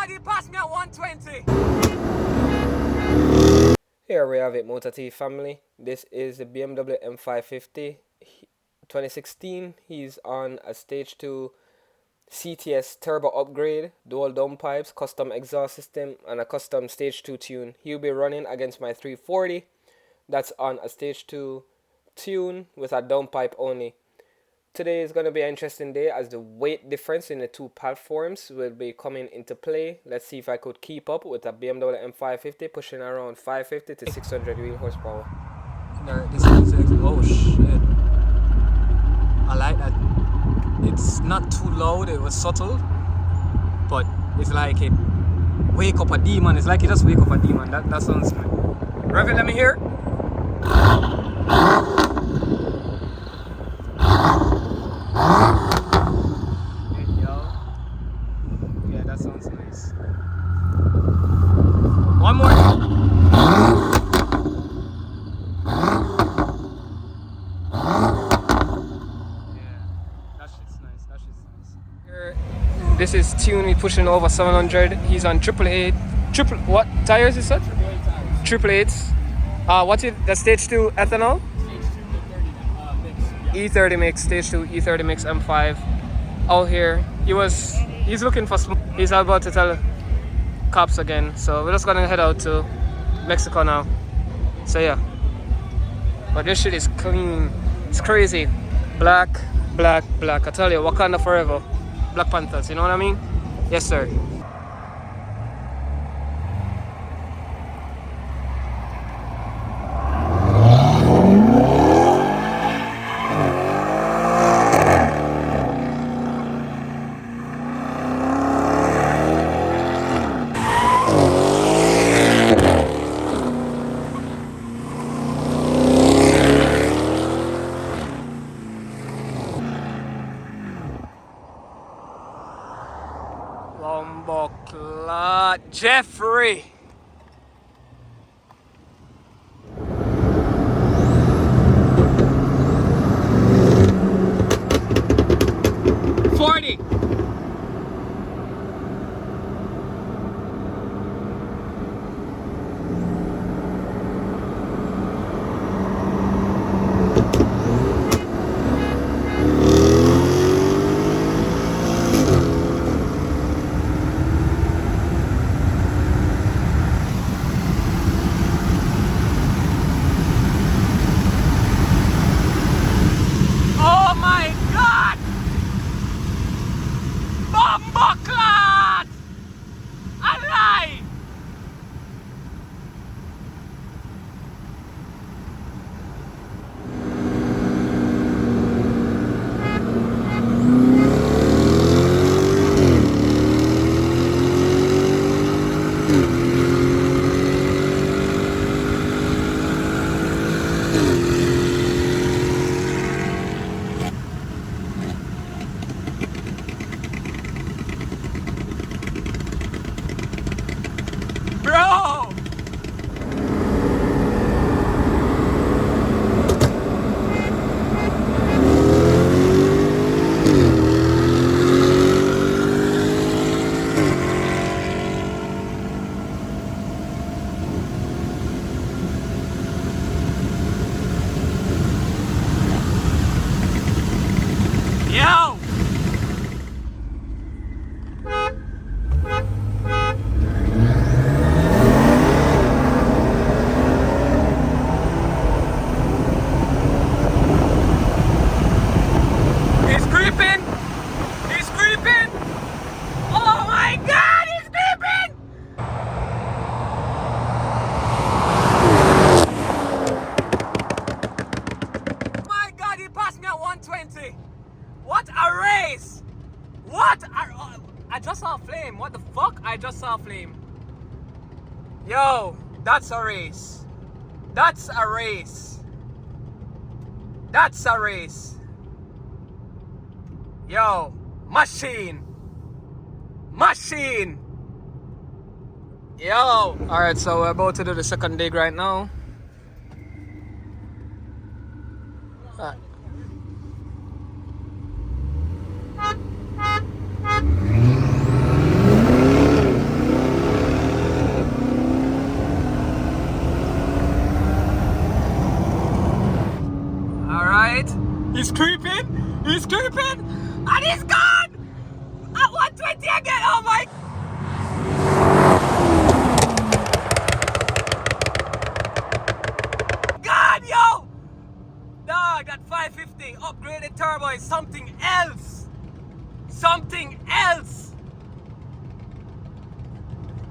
God, he passed me at 120. Here we have it, Motor T family. This is the BMW M550 2016. He's on a stage 2 CTS turbo upgrade, dual downpipes, custom exhaust system, and a custom stage 2 tune. He'll be running against my 340. That's on a stage 2 tune with a downpipe only. Today is going to be an interesting day as the weight difference in the two platforms will be coming into play. Let's see if I could keep up with a BMW M550 pushing around 550 to 600 wheel horsepower. This is, oh shit. I like that. It's not too loud, it was subtle, but it's like it wake up a demon. It's like it just wake up a demon. That sounds good. Rev it, let me hear. Yeah, that sounds nice. One more. This is Tune pushing over 700. He's on triple what tires is that? Triple eights. What's it? The stage 2 ethanol? E30 mix, stage 2 E30 mix M5. Out here, he's looking for smoke. He's about to tell cops again. So we're just gonna head out to Mexico now. So yeah. But this shit is clean. It's crazy. Black, black, black. I tell you, Wakanda forever. Black Panthers, you know what I mean? Yes, sir. Lomboclat Jeffrey. Bro! Yo! He's creeping! He's creeping! Oh my God, he's creeping! My God, he passed me at 120. What a race! I just saw a flame. What the fuck? I just saw a flame. Yo, that's a race. That's a race. That's a race. Yo, machine. Machine. Yo. Alright, so we're about to do the second dig right now.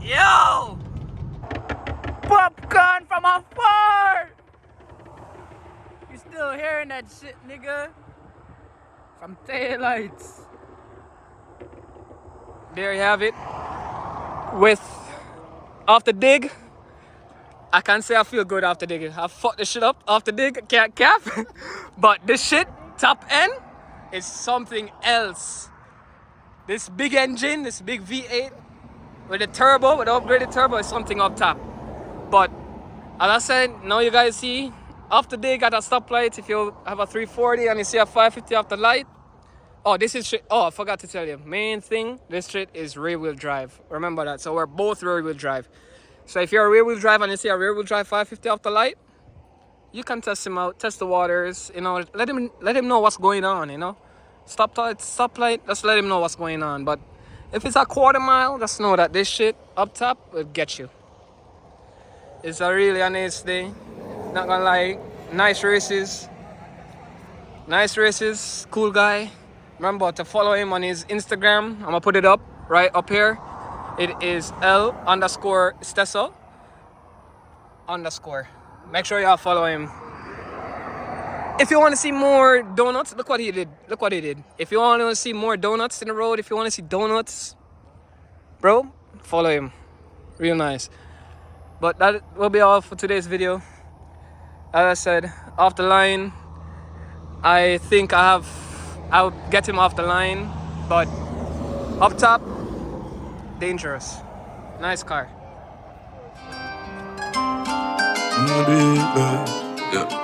Yo! Popcorn from afar! You still hearing that shit, nigga? From taillights. There you have it. With after dig, I can't say I feel good after digging. I fucked this shit up after dig, can't cap. But this shit, top end, is something else. This big engine, this big V8 with the turbo, with the upgraded turbo, is something up top. But as I said, now you guys see, after dig at a stoplight, if you have a 340 and you see a 550 after light, oh, this is straight. Oh, I forgot to tell you. Main thing, this straight is rear wheel drive. Remember that. So we're both rear wheel drive. So if you're a rear wheel drive and you see a rear wheel drive 550 off the light, you can test him out, test the waters. You know, let him know what's going on. You know, stoplight. Just let him know what's going on. But if it's a quarter mile, just know that this shit up top will get you. It's a really a nice day. Not gonna lie, nice races. Nice races. Cool guy. Remember to follow him on his Instagram. I'm gonna put it up right up here. It is L_Stesso_. Make sure y'all follow him. If you want to see more donuts, look what he did. Look what he did. If you want to see more donuts in the road, if you want to see donuts, bro, follow him. Real nice. But that will be all for today's video. As I said, off the line, I think I'll get him off the line, but up top, dangerous. Nice car. Yeah.